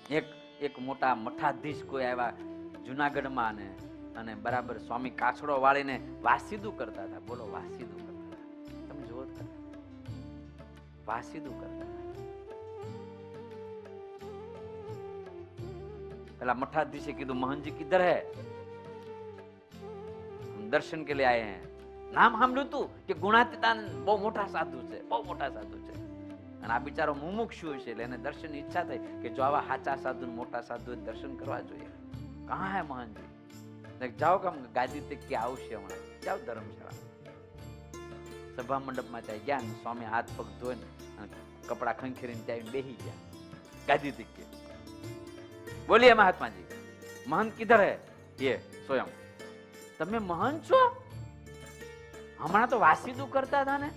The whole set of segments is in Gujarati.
એક મોટા મઠાધીશ કોઈ આવ્યા જુનાગઢમાં અને બરાબર સ્વામી કાછડો વાળીને વાસીદું કરતા હતા. બોલો, વાસીદું કરતા હતા. તમે જુઓ, વાસીદું કરતા હતા. પેલા મઠાધીશે કીધું, મોહनजी किधर है? हम दर्शन के लिए आए हैं. નામ સાંભળ્યું તું કે ગુણાતીતાનંદ બહુ મોટા સાધુ છે, બહુ મોટા સાધુ છે. અને આ બિચારો મુમુક્ષુ છે એટલે એને દર્શન ની ઈચ્છા થઈ કે જો આવા સાચા સાધુ મોટા સાધુ દર્શન કરવા જોઈએ. કહા હે મોહनजी? જાઓ કે ગાદી તક કે આવશે હમણાં, જાઓ ધર્મશાળા. સભા મંડપમાં ત્યાં ગયા, સ્વામી હાથ પગ ધોઈને કપડા ખંખેરીને ત્યાં બેસી ગયા ગાદી તક કે. બોલીએ મહાત્મા જી, महंत किधर है? ये स्वयं. તમે महंत છો? હમણાં તો વાસીદું કરતા હતા ને.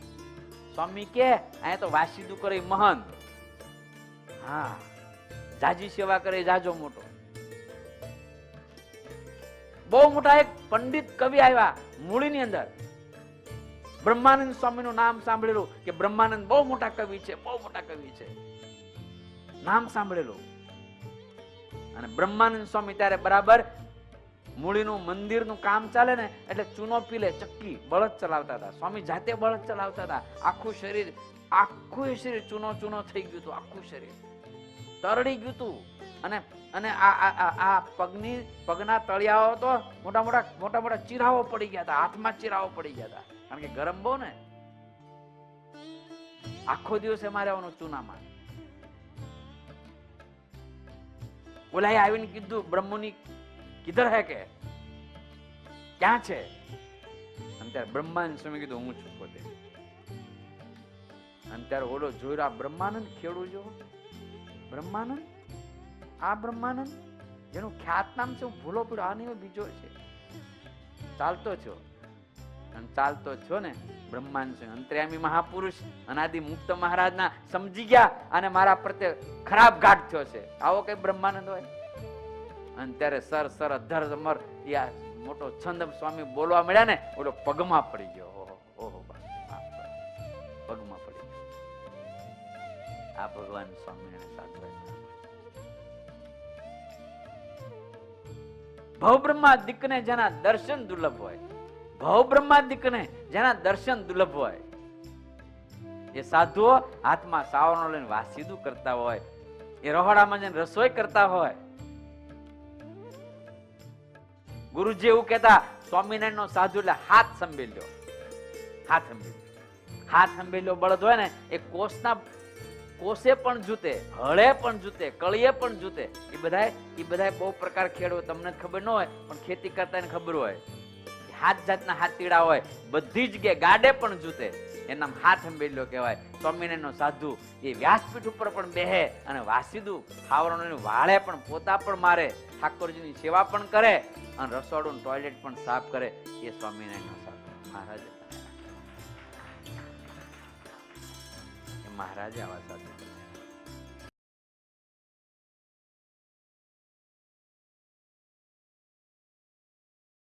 સ્વામી કે અહીંયા તો વાસીદું કરે महंत. હા, જાજી સેવા કરે જાજો મોટો. બહુ મોટા એક પંડિત કવિ આવ્યા મૂળીની અંદર. બ્રહ્માનંદ સ્વામીનું નામ સાંભળેલું કે બ્રહ્માનંદ બહુ મોટા કવિ છે, બહુ મોટા કવિ છે, નામ સાંભળેલું. અને બ્રહ્માનંદ સ્વામી ત્યારે બરાબર મૂળીનું મંદિરનું કામ ચાલે ને એટલે ચૂનો પીલે ચક્કી બળદ ચલાવતા હતા. સ્વામી જાતે બળદ ચલાવતા હતા. આખું શરીર ચૂનો ચૂનો થઈ ગયું હતું, આખું શરીર તરડી ગયું હતું. અને આ પગના તળિયાઓ તો મોટા મોટા ચીરાઓ પડી ગયા હતા, હાથમાં ચીરાઓ પડી ગયા હતા. કારણ કે ગરમ બહુ ને, આખો દિવસ એમાં રહેવાનું ચૂનામાં. ઓલા આવીને કીધું, બ્રહ્મની કિધર હે કે ક્યાં છે? અને ત્યારે બ્રહ્માનંદ સ્વામી કીધું, હું છું પોતે. અને ત્યારે ઓલો જોયો, આ બ્રહ્માનંદ ખેડૂ જો, બ્રહ્માનંદ, આ બ્રહ્માનંદ જેનું ખ્યાત નામ છે, હું ભૂલો પડ્યો, આ નહીં બીજો છે. ચાલતો છો અને ચાલતો છો ને બ્રહ્માંડ છે, અંતર્યામી મહાપુરુષ અનાદિ મુક્ત મહારાજના સમજી ગયા અને મારા પ્રત્યે ખરાબ ઘાટ થયો છે. આવો કઈ બ્રહ્માનંદ હોય? અને ત્યારે સર અધર અમર મોટો છંદ સ્વામી બોલવા મળ્યા ને, ઓલો પગમાં પડી ગયો. ઓહો, પગમાં પડી ગયો. આ ભગવાન સ્વામિનારાયણ સાધુ ભવ બ્રહ્માદિકને જેના દર્શન દુર્લભ હોય, ભવ બ્રહ્માદિકને જેના દર્શન દુર્લભ હોય, એ સાધુઓ હાથમાં સાવરણો લઈને વાસીદું કરતા હોય, એ રહોડામાં જઈને રસોઈ કરતા હોય. ગુરુજી એવું કહેતા, સ્વામિનારાયણ નો સાધુ એટલે હાથ સંભેલ્યો. હાથ સંભેલ્યો બળદ હોય ને, એ કોસે પણ જૂતે, હળે પણ જૂતે, કળીએ પણ જૂતે. એ બધા બહુ પ્રકાર ખેડૂત, તમને ખબર ન હોય પણ ખેતી કરતા ખબર હોય. હાથ જાતના હાથીડા હોય, બધી જગ્યાએ ગાડે પણ જૂતે. એના હાથ સંભેલ્યો કહેવાય. સ્વામિનારાયણ નો સાધુ એ વ્યાસપીઠ ઉપર પણ બેહે અને વાસીદું ખાવરણો વાળે પણ, પોતા પણ મારે, ઠાકોરજીની સેવા પણ કરે અને રસોડું ટોયલેટ પણ સાફ કરે. એ સ્વામિનારાયણ નો સાધુ મહારાજ. એ મહારાજે આવા સાધુ